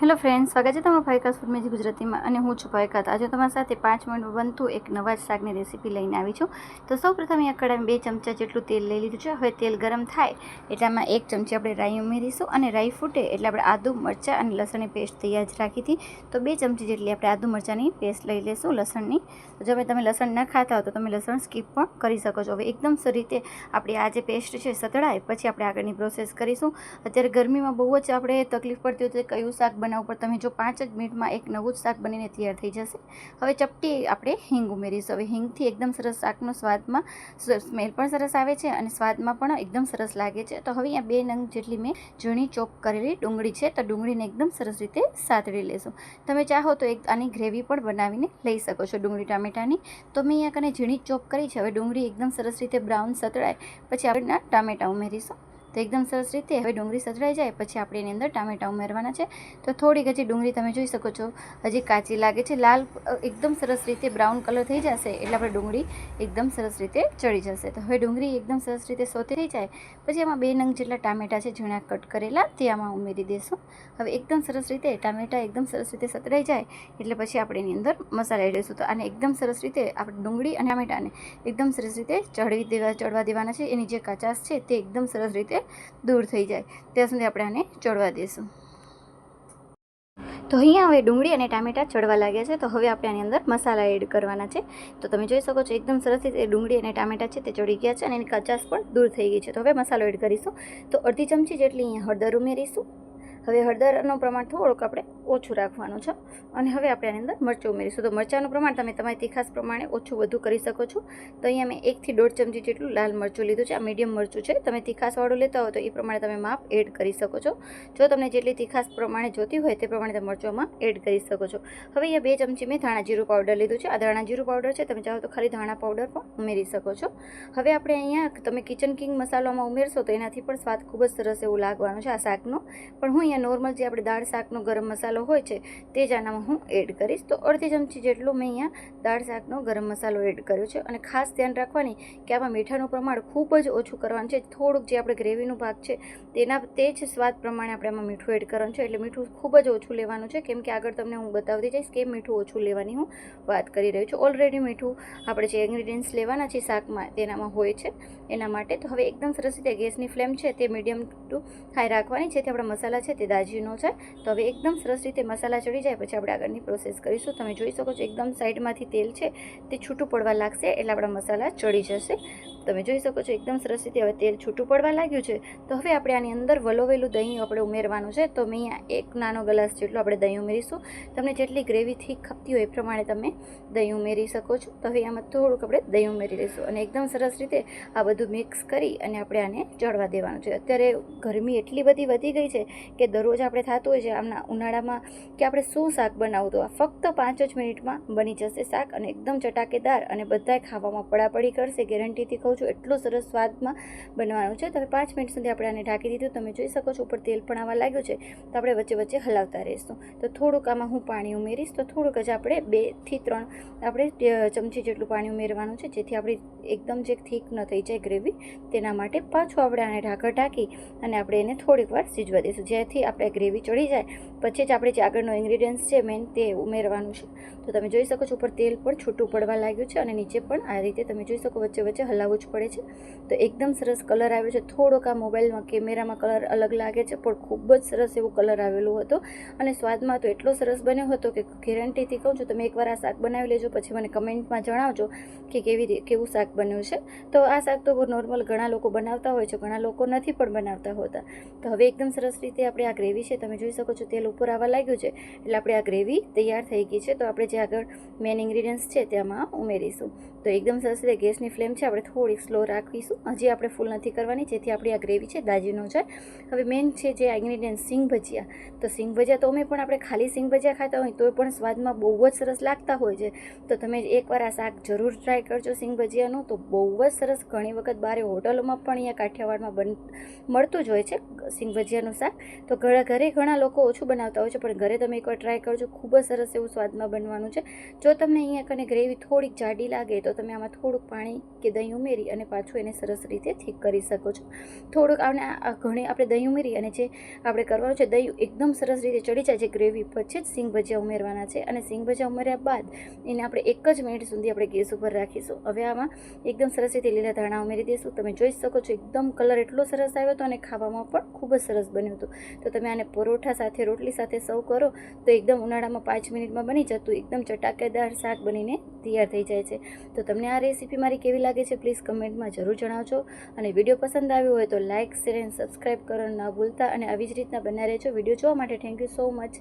Hello friends, સ્વાગત છે તમારું ભાવિકાસ ફૂડ મેજી ગુજરાતીમાં અને હું છું ભાવિકાત. આજે તમારી સાથે 5 મિનિટમાં બનતું એક નવા જ શાકની રેસીપી લઈને આવી છું. તો સૌપ્રથમ અહીંયા કડાઈમાં 2 ચમચા જેટલું તેલ લઈ લીધું છે. હવે તેલ ગરમ થાય એટલામાં 1 ચમચી આપણે રાઈ ઉમેરીશું અને રાઈ ફૂટે એટલે આપણે આદુ મરચાં અને લસણની પેસ્ટ તૈયાર જ રાખી હતી. તો 2 ચમચી જેટલી આપણે આદુ મરચાંની પેસ્ટ લઈ લઈશું લસણની. તો જો તમે લસણ ન ખાતા હો તો તમે લસણ સ્કીપ પણ કરી શકો છો. હવે એકદમ રીતે આપણી આ જે પેસ્ટ છે સતળાય પછી આપણે આગળની પ્રોસેસ કરીશું. અત્યારે ગરમીમાં બહુ જ આપણે તકલીફ પડતી હોય તો કયું શાક બનાવવું પણ તમે જો 5 જ મિનિટમાં એક નવું જ શાક બનીને તૈયાર થઈ જશે. હવે ચપટી આપણે હિંગ ઉમેરીશું. હવે હિંગથી એકદમ સરસ શાકનો સ્વાદમાં સ્મેલ પણ સરસ આવે છે અને સ્વાદમાં પણ એકદમ સરસ લાગે છે. તો હવે અહીંયા 2 નંગ જેટલી મેં ઝીણી ચોપ કરેલી ડુંગળી છે, તો ડુંગળીને એકદમ સરસ રીતે સાતળી લેશું. તમે ચાહો તો એક આની ગ્રેવી પણ બનાવીને લઈ શકો છો ડુંગળી ટામેટાની. તો મેં અહીંયા કને ઝીણી ચોપ કરી છે. હવે ડુંગળી એકદમ સરસ રીતે બ્રાઉન સતળાય પછી આપણે ટામેટા ઉમેરીશું. તો એકદમ સરસ રીતે હવે ડુંગળી સતળાઈ જાય પછી આપણે એની અંદર ટામેટા ઉમેરવાના છે. તો થોડીક હજી ડુંગળી તમે જોઈ શકો છો હજી કાચી લાગે છે. લાલ એકદમ સરસ રીતે બ્રાઉન કલર થઈ જશે એટલે આપણે ડુંગળી એકદમ સરસ રીતે ચડી જશે. તો હવે ડુંગળી એકદમ સરસ રીતે સોતે થઈ જાય પછી આમાં 2 નંગ જેટલા ટામેટા છે ઝીણા કટ કરેલા તે આમાં ઉમેરી દઈશું. હવે એકદમ સરસ રીતે ટામેટા એકદમ સરસ રીતે સતળાઈ જાય એટલે પછી આપણે એની અંદર મસાલા એડ કરીશું. તો આને એકદમ સરસ રીતે આપણે ડુંગળી અને ટામેટાને એકદમ સરસ રીતે ચડવા દેવાના છે. એની જે કચાશ છે તે એકદમ સરસ રીતે દૂર થઈ જાય ત્યાં સુધી આપણે આને ચડવા દઈશું. તો અહીંયા હવે ડુંગળી અને ટામેટાં ચડવા લાગ્યા છે. તો હવે આપણે આની અંદર મસાલા એડ કરવાના છે. તો તમે જોઈ શકો છો એકદમ સરસ રીતે ડુંગળી અને ટામેટાં છે તે ચડી ગયા છે અને એની કચાશ પણ દૂર થઈ ગઈ છે. તો હવે મસાલો એડ કરીશું. તો અડધી ચમચી જેટલી અહીંયા હળદર ઉમેરીશું. હવે હળદરનું પ્રમાણ થોડુંક આપણે ઓછું રાખવાનું છે અને હવે આપણે આની અંદર મરચું ઉમેરીશું. તો મરચાંનું પ્રમાણ તમે તમારી તીખાસ પ્રમાણે ઓછું વધુ કરી શકો છો. તો અહીંયા મેં 1 થી 1.5 ચમચી જેટલું લાલ મરચું લીધું છે. આ મીડિયમ મરચું છે. તમે તીખાસવાળું લેતા હો તો એ પ્રમાણે તમે માપ એડ કરી શકો છો. જો તમને જેટલી તીખાસ પ્રમાણે જોતી હોય તે પ્રમાણે તમે મરચુંમાં એડ કરી શકો છો. હવે અહીંયા 2 ચમચી મેં ધાણા જીરું પાવડર લીધું છે. આ ધાણા જીરું પાવડર છે, તમે ચાહો તો ખાલી ધાણા પાવડર પણ ઉમેરી શકો છો. હવે આપણે અહીંયા તમે કિચન કિંગ મસાલામાં ઉમેરશો તો એનાથી પણ સ્વાદ ખૂબ જ સરસ એવું લાગવાનું છે આ શાકનો. પણ હું અહીંયા નોર્મલ જે આપણે દાળ શાકનો ગરમ મસાલો હોય છે તે જ આનામાં હું એડ કરીશ. તો અડધી ચમચી જેટલું મેં અહીંયા દાળ શાકનો ગરમ મસાલો એડ કર્યો છે અને ખાસ ધ્યાન રાખવાની કે આમાં મીઠાનું પ્રમાણ ખૂબ જ ઓછું કરવાનું છે. થોડુંક જે આપણે ગ્રેવીનો ભાગ છે તે જ સ્વાદ પ્રમાણે આપણે આમાં મીઠું એડ કરવાનું છે. એટલે મીઠું ખૂબ જ ઓછું લેવાનું છે કેમ કે આગળ તમને હું બતાવતી જઈશ કે મીઠું ઓછું લેવાની હું વાત કરી રહી છું. ઓલરેડી મીઠું આપણે જે ઇન્ગ્રીડિયન્ટ્સ લેવાના છે શાકમાં તેનામાં હોય છે એના માટે. તો હવે એકદમ સરસ રીતે ગેસની ફ્લેમ છે તે મીડિયમ ટુ હાઈ રાખવાની જેથી આપણા મસાલા છે તે દાજી ન જાય. તો હવે એકદમ સરસ રીતે મસાલા ચડી જાય પછી આપણે આગળની પ્રોસેસ કરીશું. તમે જોઈ શકો છો એકદમ સાઈડમાંથી તેલ છે તે છૂટું પડવા લાગશે એટલે આપણા મસાલા ચડી જશે. તમે જોઈ શકો છો એકદમ સરસ રીતે હવે તેલ છૂટું પડવા લાગ્યું છે. તો હવે આપણે આની અંદર વલોવેલું દહીં આપણે ઉમેરવાનું છે. તો મેં અહીંયા 1 નાનો ગ્લાસ જેટલું આપણે દહીં ઉમેરીશું. તમને જેટલી ગ્રેવી થીક ખપતી હોય એ પ્રમાણે તમે દહીં ઉમેરી શકો છો. તો હવે આમાં થોડુંક આપણે દહીં ઉમેરી લઈશું અને એકદમ સરસ રીતે આ બધું મિક્સ કરી અને આપણે આને ચડવા દેવાનું છે. અત્યારે ગરમી એટલી બધી વધી ગઈ છે કે દરરોજ આપણે થતું હોય છે આમના ઉનાળામાં કે આપણે શું શાક બનાવવું. તો આ ફક્ત 5 જ મિનિટમાં બની જશે શાક અને એકદમ ચટાકેદાર અને બધાય ખાવામાં પડાપડી કરશે. ગેરંટીથી કહું છું એટલું સરસ સ્વાદમાં બનવાનું છે. તો હવે 5 મિનિટ સુધી આપણે આને ઢાંકી દીધું. તમે જોઈ શકો છો ઉપર તેલ પણ આવવા લાગ્યું છે. તો આપણે વચ્ચે વચ્ચે હલાવતા રહીશું. તો થોડુંક આમાં હું પાણી ઉમેરીશ. તો થોડુંક જ આપણે 2 થી 3 આપણે ચમચી જેટલું પાણી ઉમેરવાનું છે જેથી આપણી એકદમ જે થીક ન થઈ જાય ગ્રેવી તેના માટે. પાછું આપણે આને ઢાંકી અને આપણે એને થોડીક વાર સીજવા દઈશું જેથી આપણે ગ્રેવી ચડી જાય પછી જ આપણે જે આગળનો ઇન્ગ્રીડિયન્ટ્સ છે મેન તે ઉમેરવાનું છે. તો તમે જોઈ શકો છો ઉપર તેલ પણ છૂટું પડવા લાગ્યું છે અને નીચે પણ આ રીતે તમે જોઈ શકો વચ્ચે વચ્ચે હલાવવું જ પડે છે. તો એકદમ સરસ કલર આવ્યો છે. થોડોક આ મોબાઈલમાં કેમેરામાં કલર અલગ લાગે છે પણ ખૂબ જ સરસ એવો કલર આવેલો હતો અને સ્વાદમાં તો એટલો સરસ બન્યો હતો કે ગેરંટીથી કહું છું તમે એકવાર આ શાક બનાવી લેજો પછી મને કમેન્ટમાં જણાવજો કે કેવું શાક બન્યું છે. તો આ શાક તો નોર્મલ ઘણા લોકો બનાવતા હોય છે, ઘણા લોકો નથી પણ બનાવતા હોતા. તો હવે એકદમ સરસ રીતે આપણે આ ગ્રેવી છે તમે જોઈ શકો છો તેલ ઉપર આવવા લાગ્યું છે એટલે આપણે આ ગ્રેવી તૈયાર થઈ ગઈ છે. તો આપણે જે આગળ મેન ઇન્ગ્રીડિયન્ટ્સ છે તેમાં ઉમેરીશું. તો એકદમ સરસ રીતે ગેસની ફ્લેમ છે આપણે થોડીક સ્લો રાખીશું. હજી આપણે ફૂલ નથી કરવાની જેથી આપણી આ ગ્રેવી છે દાજી ન જાય. હવે મેન છે જે ઇન્ગ્રીડિયન્ટ સિંગ ભજીયા. તો સિંગ ભજીયા તો અમે પણ આપણે ખાલી સિંગ ભજીયા ખાતા હોય તો પણ સ્વાદમાં બહુ જ સરસ લાગતા હોય છે. તો તમે એકવાર આ શાક જરૂર ટ્રાય કરજો સિંગ ભજીયાનું. તો બહુ જ સરસ ઘણી વખત બારે હોટલોમાં પણ અહીંયા કાઠિયાવાડમાં મળતું જ હોય છે સિંગ ભજીયાનું શાક. તો ઘરે ઘણા લોકો ઓછું બનાવતા હોય છે પણ ઘરે તમે એકવાર ટ્રાય કરજો. ખૂબ જ સરસ એવું સ્વાદમાં બનવાનું છે. જો તમને અહીંયા કને ગ્રેવી થોડીક જાડી લાગે તો તમે આમાં થોડુંક પાણી કે દહીં ઉમેરી અને પાછું એને સરસ રીતે થીક કરી શકો છો. થોડુંક ઘણી આપણે દહીં ઉમેરી અને જે આપણે કરવાનું છે દહીં એકદમ સરસ રીતે ચડી જાય છે ગ્રેવી, પછી જ સિંગ ભજીયા ઉમેરવાના છે. અને સિંગ ભજીયા ઉમેર્યા બાદ એને આપણે 1 જ મિનિટ સુધી આપણે ગેસ ઉપર રાખીશું. હવે આમાં એકદમ સરસ રીતે લીલા ધાણા ઉમેરી દઈશું. તમે જોઈ શકો છો એકદમ કલર એટલો સરસ આવ્યો હતો અને ખાવામાં પણ ખૂબ જ સરસ બન્યું હતું. તો તમે આને પરોઠા સાથે, રોટલી સાથે સર્વ કરો તો એકદમ ઉનાળામાં 5 મિનિટમાં બની જતું એકદમ ચટાકેદાર શાક બનીને તૈયાર થઈ જાય છે. તો તમને આ રેસીપી મારી કેવી લાગે છે પ્લીઝ કમેન્ટમાં જરૂર જણાવજો. અને વિડીયો પસંદ આવ્યો હોય તો લાઇક, શેર એન્ડ સબસ્ક્રાઈબ કરવાનું ના ભૂલતા. અને આવી જ રીતના બન્યા રહેજો. વિડીયો જોવા માટે થેન્ક યુ સો મચ.